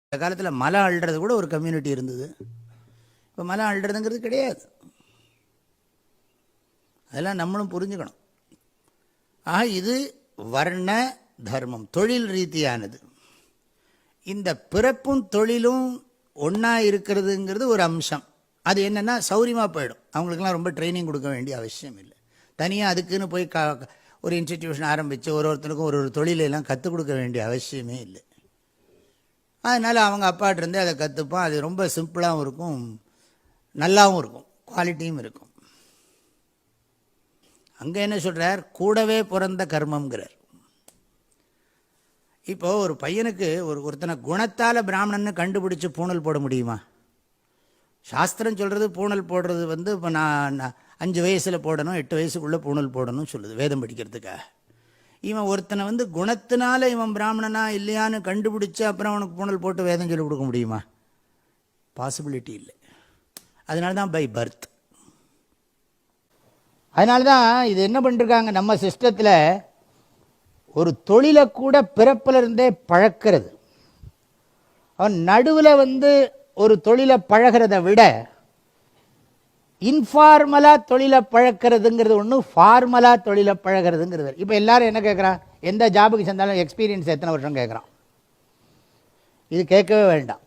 அந்த காலத்தில் மலை அள்ளுறது கூட ஒரு கம்யூனிட்டி இருந்தது. இப்போ மலை அள்ளுறதுங்கிறது கிடையாது. அதெல்லாம் நம்மளும் புரிஞ்சுக்கணும். ஆக இது வர்ண தர்மம், தொழில் ரீதியானது. இந்த பிறப்பும் தொழிலும் ஒன்றா இருக்கிறதுங்கிறது ஒரு அம்சம். அது என்னென்னா சௌரியமாக போயிடும். அவங்களுக்கெல்லாம் ரொம்ப ட்ரைனிங் கொடுக்க வேண்டிய அவசியம் இல்லை. தனியாக அதுக்குன்னு போய் ஒரு இன்ஸ்டிடியூஷன் ஆரம்பித்து ஒருத்தருக்கும் ஒரு தொழிலெல்லாம் கற்றுக் கொடுக்க வேண்டிய அவசியமே இல்லை. அதனால் அவங்க அப்பாட்டிருந்தே அதை கற்றுப்பான். அது ரொம்ப சிம்பிளாகவும் இருக்கும், நல்லாவும் இருக்கும், குவாலிட்டியும் இருக்கும். அங்கே என்ன சொல்கிறார், கூடவே பிறந்த கர்மங்கிறார். இப்போது ஒரு பையனுக்கு ஒருத்தனை குணத்தால் பிராமணன்னு கண்டுபிடிச்சி பூணல் போட முடியுமா? சாஸ்திரம் சொல்கிறது பூணல் போடுறது இப்போ நான் 5 வயசில் போடணும், 8 வயசுக்குள்ளே பூணல் போடணும்னு சொல்லுது வேதம் படிக்கிறதுக்காக. இவன் ஒருத்தனை குணத்தினால இவன் பிராமணனா இல்லையான்னு கண்டுபிடிச்சி அப்புறம் அவனுக்கு பூணல் போட்டு வேதம் சொல்லி கொடுக்க முடியுமா? பாசிபிலிட்டி இல்லை. அதனால தான் பை பர்த். அதனால தான் இது என்ன பண்ணிருக்காங்க நம்ம சிஸ்டத்தில், ஒரு தொழிலை கூட பிறப்பிலிருந்தே பழக்கிறது. அவன் நடுவில் ஒரு தொழிலை பழகிறத விட இன்ஃபார்மலாக தொழிலை பழக்கிறதுங்கிறது ஒன்று, ஃபார்மலாக தொழிலை பழகிறதுங்கிறது. இப்போ எல்லாரும் என்ன கேட்குறான், எந்த ஜாபுக்கு சேர்ந்தாலும் எக்ஸ்பீரியன்ஸ் எத்தனை வருஷம் கேட்குறான். இது கேட்கவே வேண்டாம்.